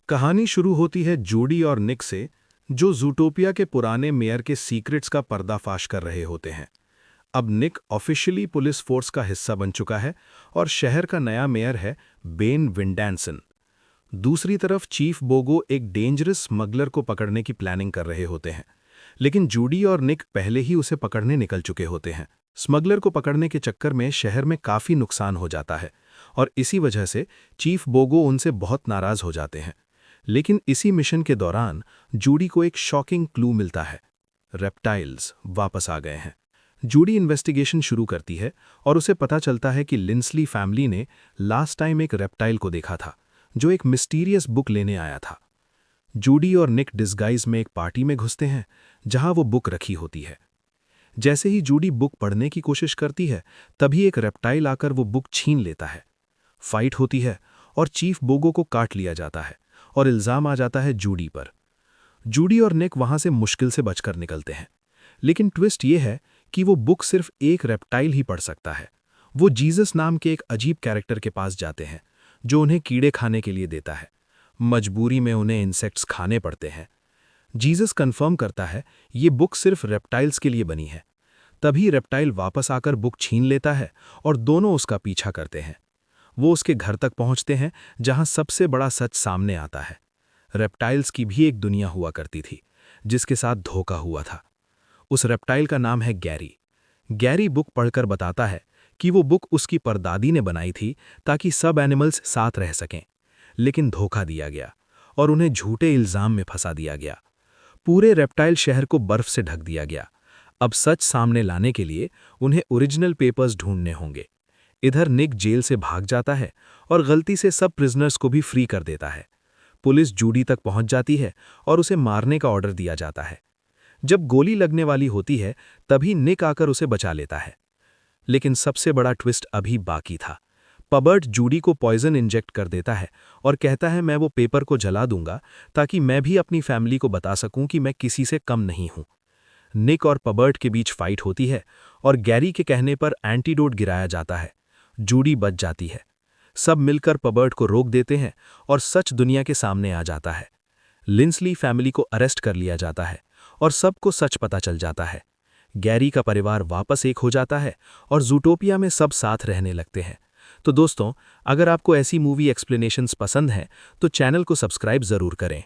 कहानी शुरू होती है जूडी और निक से, जो ज़ूटोपिया के पुराने मेयर के सीक्रेट्स का पर्दाफाश कर रहे होते हैं। अब निक ऑफिशियली पुलिस फोर्स का हिस्सा बन चुका है और शहर का नया मेयर है बेन विंडैंसन। दूसरी तरफ चीफ बोगो एक डेंजरस स्मगलर को पकड़ने की प्लानिंग कर रहे होते हैं, लेकिन जूडी और निक पहले ही उसे पकड़ने निकल चुके होते हैं। स्मगलर को पकड़ने के चक्कर में शहर में काफ़ी नुकसान हो जाता है और इसी वजह से चीफ बोगो उनसे बहुत नाराज़ हो जाते हैं। लेकिन इसी मिशन के दौरान जूडी को एक शॉकिंग क्लू मिलता है। रेप्टाइल्स वापस आ गए हैं। जूडी इन्वेस्टिगेशन शुरू करती है और उसे पता चलता है कि लिंसली फैमिली ने लास्ट टाइम एक रेप्टाइल को देखा था, जो एक मिस्टीरियस बुक लेने आया था। जूडी और निक डिस्गाइज में एक पार्टी में घुसते हैं, जहां वो बुक रखी होती है। जैसे ही जूडी बुक पढ़ने की कोशिश करती है, तभी एक रेप्टाइल आकर वो बुक छीन लेता है। फाइट होती है और चीफ बोगो को काट लिया जाता है और इल्जाम आ जाता है जूडी पर। जूडी और निक वहां से मुश्किल से बचकर निकलते हैं, लेकिन ट्विस्ट ये है कि वो बुक सिर्फ एक रेप्टाइल ही पढ़ सकता है। वो जीसस नाम के एक अजीब कैरेक्टर के पास जाते हैं, जो उन्हें कीड़े खाने के लिए देता है। मजबूरी में उन्हें इंसेक्ट्स खाने पड़ते हैं। जीसस कंफर्म करता है ये बुक सिर्फ रेप्टाइल्स के लिए बनी है। तभी रेप्टाइल वापस आकर बुक छीन लेता है और दोनों उसका पीछा करते हैं। वो उसके घर तक पहुंचते हैं, जहां सबसे बड़ा सच सामने आता है। रेप्टाइल्स की भी एक दुनिया हुआ करती थी, जिसके साथ धोखा हुआ था। उस रेप्टाइल का नाम है गैरी। गैरी बुक पढ़कर बताता है कि वो बुक उसकी परदादी ने बनाई थी ताकि सब एनिमल्स साथ रह सकें, लेकिन धोखा दिया गया और उन्हें झूठे इल्जाम में फंसा दिया गया। पूरे रेप्टाइल शहर को बर्फ से ढक दिया गया। अब सच सामने लाने के लिए उन्हें ओरिजिनल पेपर्स ढूंढने होंगे। इधर निक जेल से भाग जाता है और गलती से सब प्रिजनर्स को भी फ्री कर देता है। पुलिस जूडी तक पहुंच जाती है और उसे मारने का ऑर्डर दिया जाता है। जब गोली लगने वाली होती है, तभी निक आकर उसे बचा लेता है। लेकिन सबसे बड़ा ट्विस्ट अभी बाकी था। पबर्ट जूडी को पॉइजन इंजेक्ट कर देता है और कहता है मैं वो पेपर को जला दूंगा ताकि मैं भी अपनी फैमिली को बता सकूं कि मैं किसी से कम नहीं हूं। निक और पबर्ट के बीच फाइट होती है और गैरी के कहने पर एंटीडोट गिराया जाता है। जूडी बच जाती है। सब मिलकर पबर्ट को रोक देते हैं और सच दुनिया के सामने आ जाता है। लिंसली फैमिली को अरेस्ट कर लिया जाता है और सबको सच पता चल जाता है। गैरी का परिवार वापस एक हो जाता है और ज़ूटोपिया में सब साथ रहने लगते हैं। तो दोस्तों, अगर आपको ऐसी मूवी एक्सप्लेनेशंस पसंद हैं तो चैनल को सब्सक्राइब ज़रूर करें।